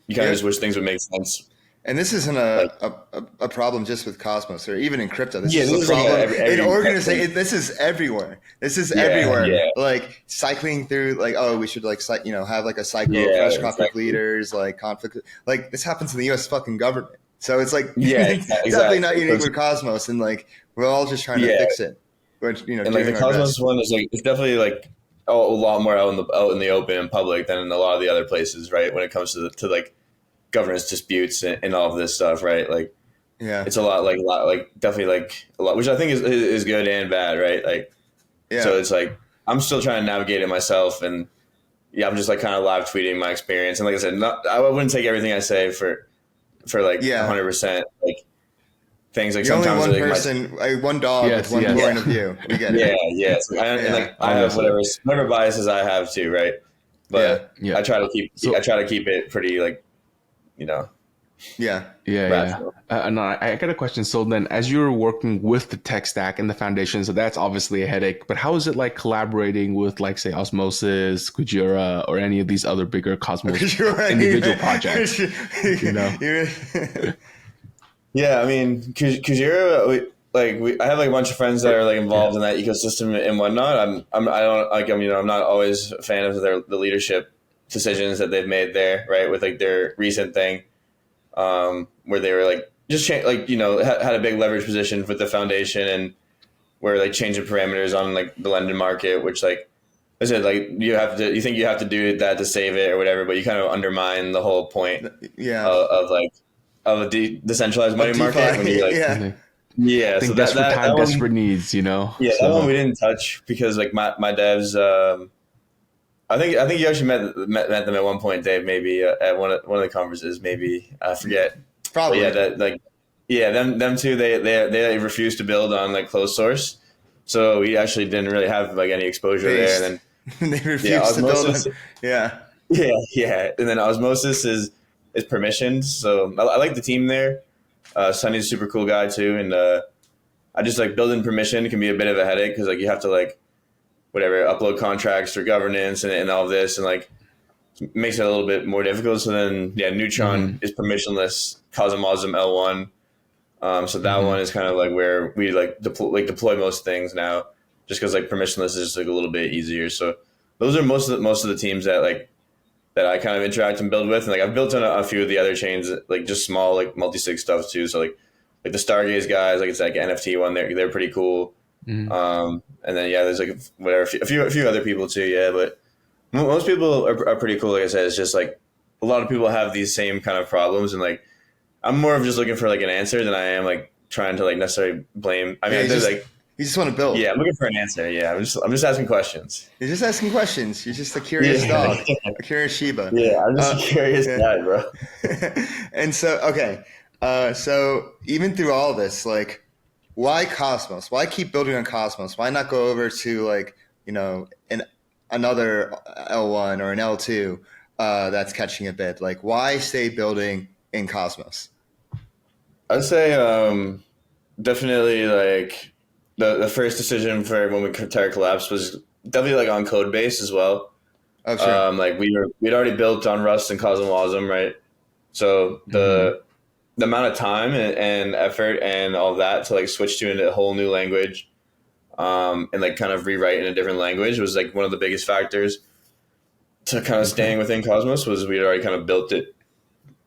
you kind of just wish things would make sense. And this isn't a problem just with Cosmos or even in crypto. This is a like problem in organization. This is everywhere. This is everywhere. Yeah. Like cycling through, like, oh, we should like, you know, have like a cycle of fresh conflict leaders, like conflict. Like this happens in the U.S. fucking government. So it's like, definitely not unique with Cosmos. And like, we're all just trying to fix it. Which, you know, and like the Cosmos one is like, it's definitely like a lot more out in the open and public than in a lot of the other places, right? When it comes to like governance disputes and all of this stuff, right? Like, it's a lot definitely like a lot, which I think is good and bad, right? Like, so it's like I'm still trying to navigate it myself, and I'm just like kind of live tweeting my experience. And like I said, I wouldn't take everything I say for like 100%. Like, things. Like You're only sometimes one like person, one dog with one point of view. We get it. Yeah. So and like I have whatever biases I have too, right? But I try to keep it pretty like, you know. Rational. And I got a question. So then, as you're working with the tech stack and the foundation, so that's obviously a headache. But how is it like collaborating with, like, say, Osmosis, Kujira, or any of these other bigger Cosmos individual projects? Yeah, I mean, Kujira, I have like a bunch of friends that are like involved in that ecosystem and whatnot. I'm not always a fan of the leadership decisions that they've made there, right? With like their recent thing. Where they were like just had a big leverage position with the foundation, and where like changing parameters on like the London market, which like I said, like you think you have to do that to save it or whatever, but you kind of undermine the whole point of a decentralized money market when you like I think so desperate time, desperate needs, that one we didn't touch because like my devs. I think you actually met them at one point, Dave. Maybe at one of the conferences. Maybe I forget. Probably. But them two. They refused to build on like closed source, so we actually didn't really have like any exposure there. And then they refused to build on. And then Osmosis is permissioned, so I like the team there. Sunny's a super cool guy too, and I just like building permission can be a bit of a headache because like you have to like upload contracts for governance and all of this, and like makes it a little bit more difficult. So then Neutron is permissionless, Cosmosm L1. So that one is kind of like where we like deploy most things now, just because like permissionless is just like a little bit easier. So those are most of the teams that I kind of interact and build with. And like I've built on a few of the other chains, like just small like multi-sig stuff too. So like the Stargaze guys, like it's like NFT one, they're pretty cool. And then there's like a few other people too, but most people are pretty cool. Like I said, it's just like a lot of people have these same kind of problems, and like I'm more of just looking for like an answer than I am like trying to like necessarily blame. I mean, you just want to build. Yeah, I'm looking for an answer. Yeah, I'm just asking questions. You're just asking questions. You're just a curious dog, a curious Shiba. Yeah, I'm just a curious guy, bro. And so so even through all this, like, why Cosmos? Why keep building on Cosmos? Why not go over to like, another L1 or an L2 that's catching a bid? Like, why stay building in Cosmos? I'd say definitely like the first decision for when Terra collapsed was definitely like on code base as well. Oh, sure. Like we'd already built on Rust and Cosmosm, right? So the amount of time and effort and all that to like switch to a whole new language and like kind of rewrite in a different language was like one of the biggest factors to kind of staying within Cosmos. Was we'd already kind of built it.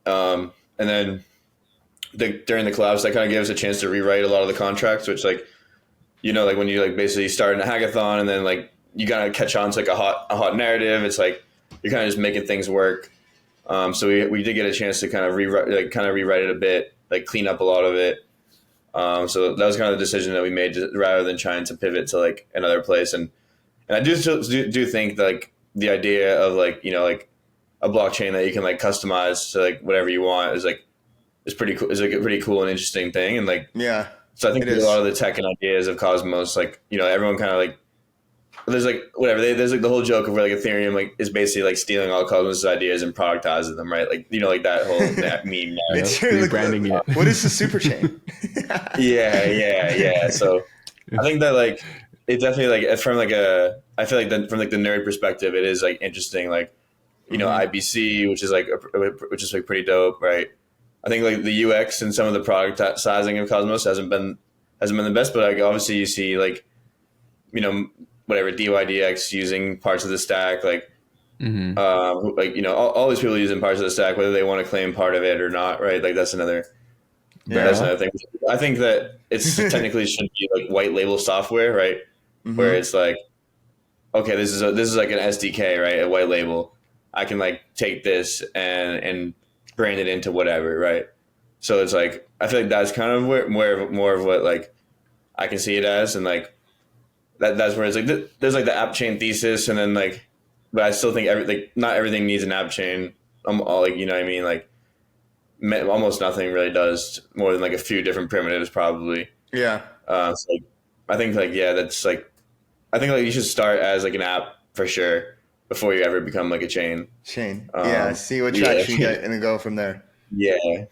And then during the collapse, that kind of gave us a chance to rewrite a lot of the contracts, which like, like when you like basically start in a hackathon and then like you gotta catch on to like a hot narrative, it's like you're kind of just making things work. So we did get a chance to kind of rewrite it a bit, like clean up a lot of it. So that was kind of the decision that we made, rather than trying to pivot to like another place. And I do think like the idea of like like a blockchain that you can like customize to like whatever you want is pretty cool. Is like a pretty cool and interesting thing. And like so I think a lot of the tech and ideas of Cosmos, like everyone kind of like. There's like whatever there's like the whole joke of where like Ethereum like is basically like stealing all Cosmos ideas and productizing them, right? Like like that whole that meme. It's true, branding it. What is the super chain? Yeah. So I think that like it definitely like from like I feel like from like the nerd perspective, it is like interesting, like IBC, which is like pretty dope, right? I think like the UX and some of the product sizing of Cosmos hasn't been the best, but like obviously you see like whatever DYDX using parts of the stack, like all these people using parts of the stack, whether they want to claim part of it or not, right? Like that's another thing. I think that it's technically should be like white label software, right? Where it's like, okay, this is like an SDK, right? A white label. I can like take this and brand it into whatever, right? So it's like I feel like that's kind of more of what like I can see it as, and like. That's where it's like there's like the app chain thesis, and then like, but I still think not everything needs an app chain. All like what I mean, like almost nothing really does more than like a few different primitives probably. Yeah. So like, I think like, yeah, that's like, I think like you should start as like an app for sure before you ever become like a chain. Yeah. See what traction you get and then go from there. Yeah.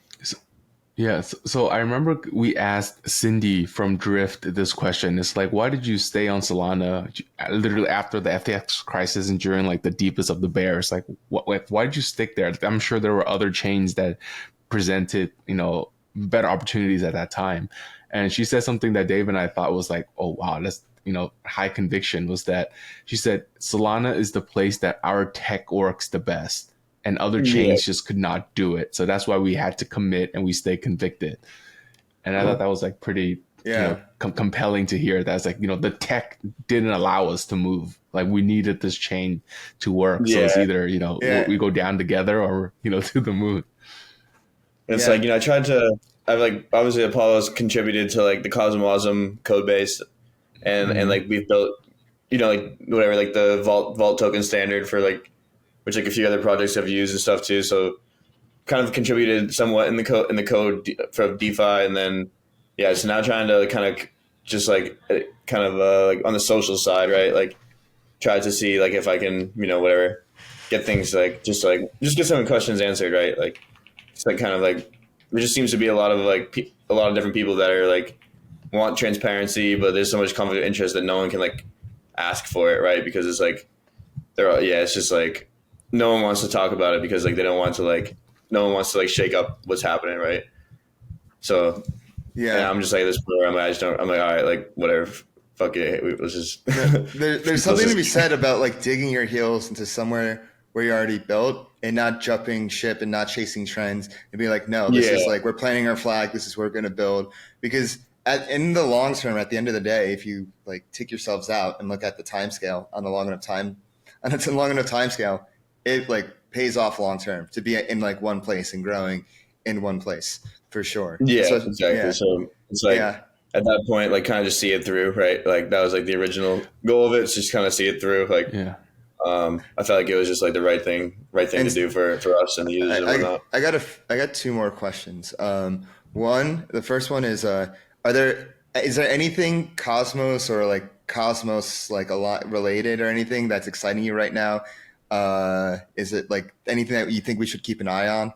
Yeah, so I remember we asked Cindy from Drift this question. It's like, why did you stay on Solana literally after the FTX crisis and during like the deepest of the bears? Like, why did you stick there? I'm sure there were other chains that presented, better opportunities at that time. And she said something that Dave and I thought was like, oh, wow, that's, high conviction, was that she said, Solana is the place that our tech works the best. And other chains just could not do it. So that's why we had to commit and we stay convicted. And I thought that was like pretty compelling to hear. That's like, the tech didn't allow us to move. Like we needed this chain to work. So it's either, we go down together or, to the moon. It's like, I tried to, I've like, obviously Apollo's contributed to like the Cosmosm code base and like we've built, like whatever, like the vault token standard for like, which like a few other projects have used and stuff too. So kind of contributed somewhat in the code for DeFi. And then, so now trying to kind of just like kind of like on the social side, right? Like try to see like if I can, whatever, get things like, just get some questions answered, right? Like it's like kind of like, there just seems to be a lot of like a lot of different people that are like want transparency, but there's so much conflict of interest that no one can like ask for it, right? Because it's like, it's just like, no one wants to talk about it because like they don't want to like no one wants to like shake up what's happening, right? So I'm just like this program. I'm like, all right, like whatever, fuck it. Let's just. There's something to be said about like digging your heels into somewhere where you're already built and not jumping ship and not chasing trends and be like, no, this is like we're planting our flag. This is what we're going to build. Because in the long term, at the end of the day, if you like take yourselves out and look at the time scale on a long enough time scale, it like pays off long term to be in like one place and growing in one place for sure. Yeah, so, exactly. Yeah. So it's like at that point, like kind of just see it through, right? Like that was like the original goal of it. It's just kind of see it through. Like, I felt like it was just like the right thing to do for us and the users and whatnot. I got two more questions. The first one is, is there anything Cosmos or like Cosmos like a lot related or anything that's exciting you right now? Is it like anything that you think we should keep an eye on?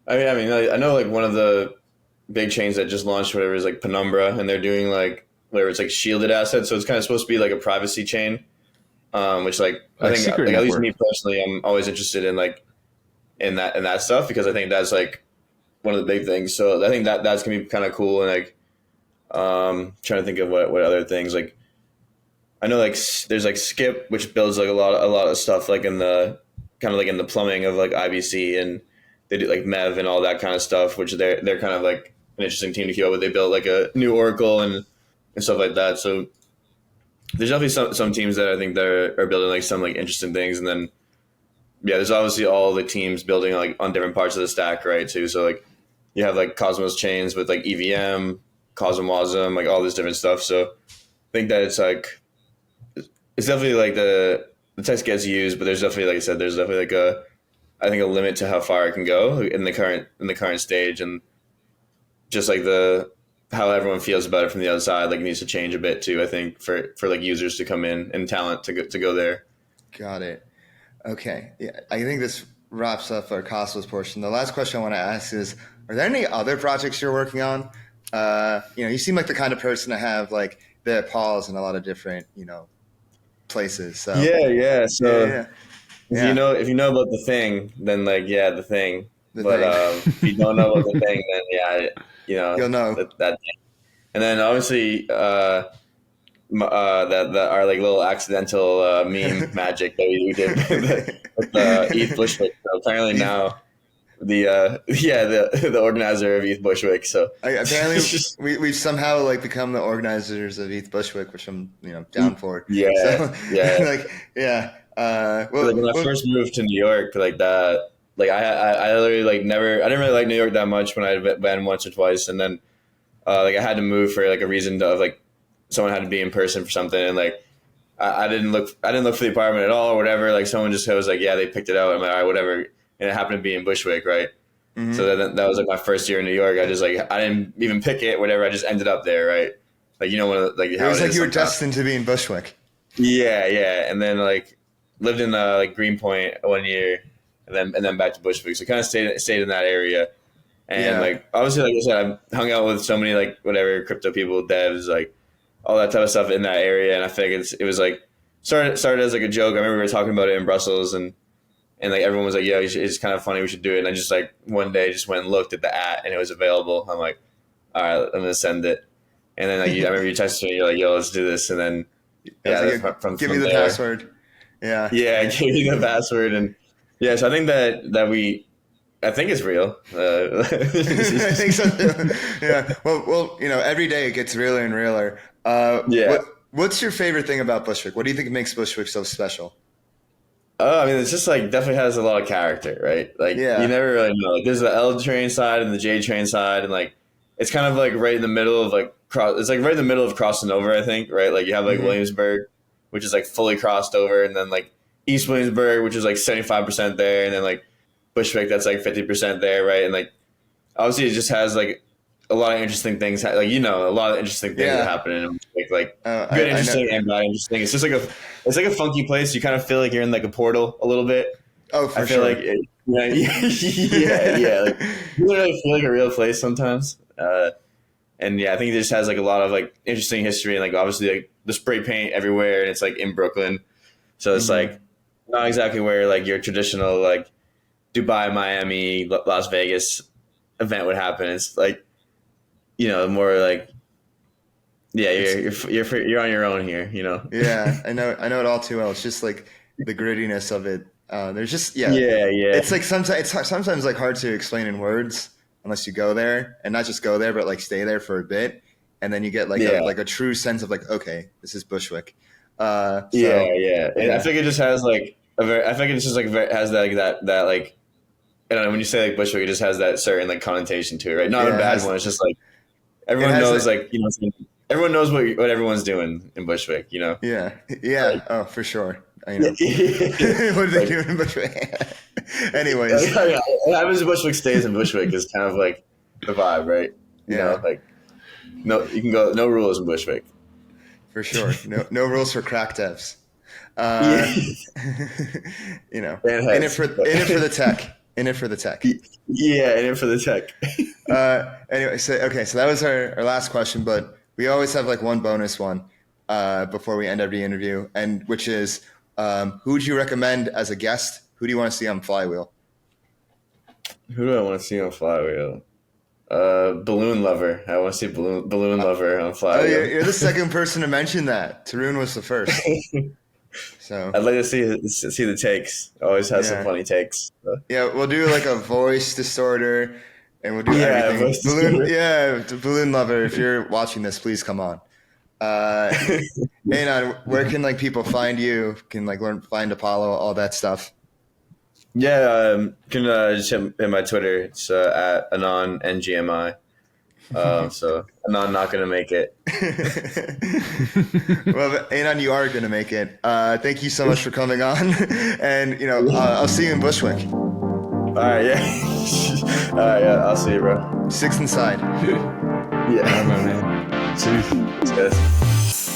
I know like one of the big chains that just launched whatever is like Penumbra, and they're doing like whatever, it's like shielded assets. So it's kind of supposed to be like a privacy chain, which like I think like, at least me personally, I'm always interested in like in that stuff because I think that's like one of the big things. So I think that's gonna be kind of cool. And like trying to think of what other things like. I know like there's like Skip, which builds like a lot of stuff like in the kind of like in the plumbing of like IBC, and they do like Mev and all that kind of stuff, which they're kind of like an interesting team to keep up with. They built like a new Oracle and stuff like that. So there's definitely some teams that I think that are building like some like interesting things, and then there's obviously all the teams building like on different parts of the stack, right? Too. So like you have like Cosmos chains with like EVM, Cosmosm, like all this different stuff. So I think that it's like. It's definitely like the text gets used, but there's definitely, like I said, there's definitely like a limit to how far it can go in the current stage, and just like how everyone feels about it from the other side, like needs to change a bit too. I think for like users to come in and talent to go there. Got it. Okay, yeah, I think this wraps up our Cosmos portion. The last question I want to ask is: are there any other projects you're working on? You seem like the kind of person to have like the paws in a lot of different places. So So if you know about the thing, then like the thing. If you don't know about the thing, then you'll know that thing. And then obviously that our like little accidental meme magic that we did with ETH Bushwick. So apparently now the organizer of ETH Bushwick. So apparently we've somehow like become the organizers of ETH Bushwick, which I'm down for. Well, like when I first moved to New York, like that, like I literally like I didn't really like New York that much when I'd been once or twice, and then like I had to move for like a reason of like someone had to be in person for something, and like I didn't look for the apartment at all or whatever. Like someone just was like, yeah, they picked it out. I'm like, all right, whatever. And it happened to be in Bushwick, right? So that was like my first year in New York. I didn't even pick it, whatever. I just ended up there, right? Like, like It how was it like is you were sometimes. destined to be in Bushwick. Yeah. And then like lived in like Greenpoint 1 year, and then back to Bushwick. So kind of stayed in that area. And Yeah. like obviously, like I said, I hung out with so many like whatever crypto people, devs, like all that type of stuff in that area. And I feel like it was like started as like a joke. I remember we were talking about it in Brussels, and like everyone was like, "Yeah, it's kind of funny. We should do it." And I just like one day just went and looked at the and it was available. I'm like, "All right, I'm gonna send it." And then like I remember you texted me, you're like, "Yo, let's do this." And then Give me the password. Yeah. Yeah, give me the password, and yeah. So I think I think it's real. I think so too. Yeah. Well, every day it gets realer and realer. Yeah. What's your favorite thing about Bushwick? What do you think makes Bushwick so special? I mean, it's just like definitely has a lot of character, right? Like Yeah. you never really know. Like, there's the L train side and the J train side, and like it's kind of like right in the middle of like It's like right in the middle of crossing over. I think, right? Like you have like Williamsburg, which is like fully crossed over, and then like East Williamsburg, which is like 75% there, and then like Bushwick, that's like 50% there, right? And like obviously it just has like a lot of interesting things, like a lot of interesting things that happen in like good, interesting, and bad interesting. It's just like a funky place. You kind of feel like you're in like a portal a little bit. Oh, for I feel sure. like yeah. Like, you literally feel like a real place sometimes. And yeah, I think it just has like a lot of like interesting history, and like obviously like the spray paint everywhere, and it's like in Brooklyn, so it's like not exactly where like your traditional like Dubai, Miami, Las Vegas event would happen. It's like more like you're on your own here. Yeah, I know it all too well. It's just like the grittiness of it. There's just yeah. It's like sometimes like hard to explain in words unless you go there, and not just go there, but like stay there for a bit, and then you get like a true sense of like, okay, this is Bushwick. Yeah. And I think it just has like I think it just like has that like, I don't know, when you say like Bushwick, it just has that certain like connotation to it, right? Not a bad one. It's just like everyone knows everyone knows what everyone's doing in Bushwick, Yeah. Like, oh, for sure. I know. What are they doing in Bushwick? Anyways, what happens in Bushwick stays in Bushwick is kind of like the vibe, right? You know, like no, you can go no rules in Bushwick. For sure. No rules for crack devs. In it for the tech. In it for the tech. Yeah, in it for the tech. Anyway, so that was our last question, but we always have like one bonus one before we end every interview, and which is who would you recommend as a guest? Who do you want to see on Flywheel? Who do I want to see on Flywheel? Balloon Lover. I want to see Balloon Lover on Flywheel. Oh, you're the second person to mention that. Tarun was the first. So I'd like to see the takes. Always has some funny takes. So. Yeah, we'll do like a voice distorter, and we'll do everything. Balloon Lover. If you're watching this, please come on. Anon, where can like people find you? Can like find Apollo, all that stuff. Yeah, can just hit my Twitter. It's at AnonNgmi. So Anon not gonna make it. Well, Anon, you are gonna make it. Thank you so much for coming on, and I'll see you in Bushwick. All right, yeah. All right, yeah. I'll see you, bro. 6th and Side. Yeah, man. Cheers.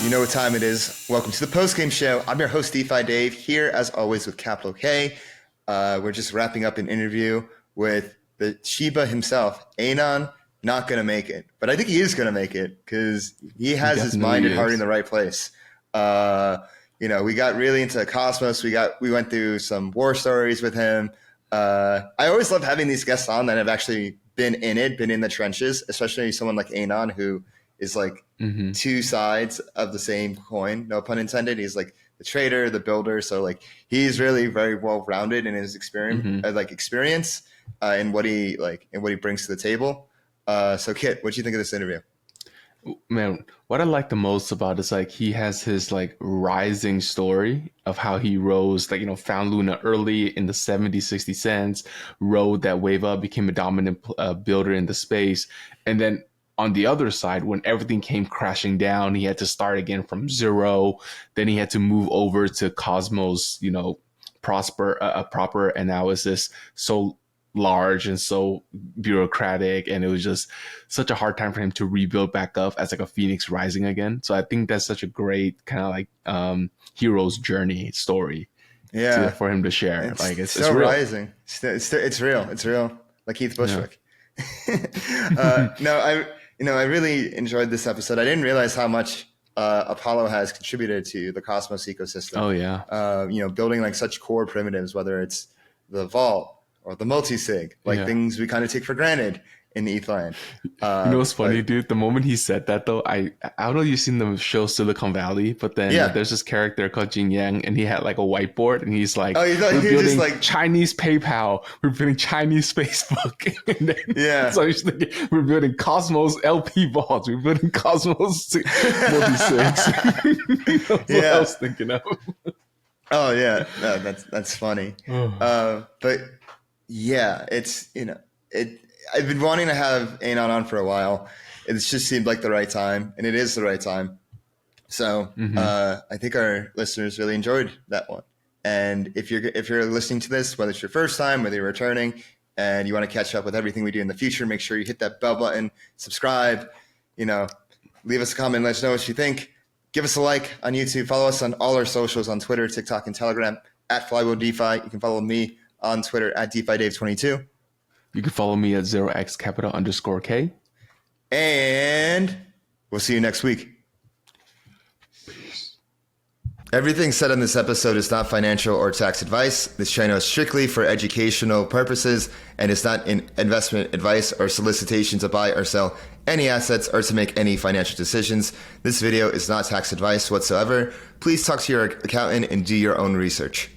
You know what time it is. Welcome to the post-game show. I'm your host, DeFi Dave, here as always with capital K. We're just wrapping up an interview with the Shiba himself, Anon. Not going to make it, but I think he is going to make it because he has his mind and heart in the right place. We got really into Cosmos. We went through some war stories with him. I always love having these guests on that have actually been in the trenches, especially someone like Anon, who is like two sides of the same coin, no pun intended. He's like the trader, the builder. So like he's really very well rounded in his experience and what he brings to the table. So Kit, what do you think of this interview? Man, what I like the most about it is like he has his like rising story of how he rose, like, found Luna early in the 70, 60 cents, rode that wave up, became a dominant builder in the space. And then on the other side, when everything came crashing down, he had to start again from zero. Then he had to move over to Cosmos, proper analysis. So large and so bureaucratic, and it was just such a hard time for him to rebuild back up as like a phoenix rising again. So I think that's such a great kind of like hero's journey story for him to share. It's still real. rising. It's real. It's real. Like Keith Bushwick. I really enjoyed this episode. I didn't realize how much Apollo has contributed to the Cosmos ecosystem. Oh yeah. Building like such core primitives, whether it's the vault or the multi-sig, things we kind of take for granted in ETH land. You know what's funny, dude? The moment he said that, though, I don't know if you've seen the show Silicon Valley, but then there's this character called Jin Yang, and he had like a whiteboard, and he's like, we're building just like Chinese PayPal, we're building Chinese Facebook, and then, so he's thinking, we're building Cosmos LP vaults, we're building Cosmos multi-sigs. That's what I was thinking of. Oh yeah, no, that's funny. But yeah, it's I've been wanting to have Anon on for a while. It's just seemed like the right time, and it is the right time. So I think our listeners really enjoyed that one. And if you're listening to this, whether it's your first time, whether you're returning, and you want to catch up with everything we do in the future, make sure you hit that bell button, subscribe, leave us a comment, let us know what you think. Give us a like on YouTube. Follow us on all our socials on Twitter, TikTok, and Telegram at Flywheel DeFi. You can follow me on Twitter at DeFiDave22. You can follow me at 0xcapital_K. And we'll see you next week. Peace. Everything said in this episode is not financial or tax advice. This channel is strictly for educational purposes and is not an investment advice or solicitation to buy or sell any assets or to make any financial decisions. This video is not tax advice whatsoever. Please talk to your accountant and do your own research.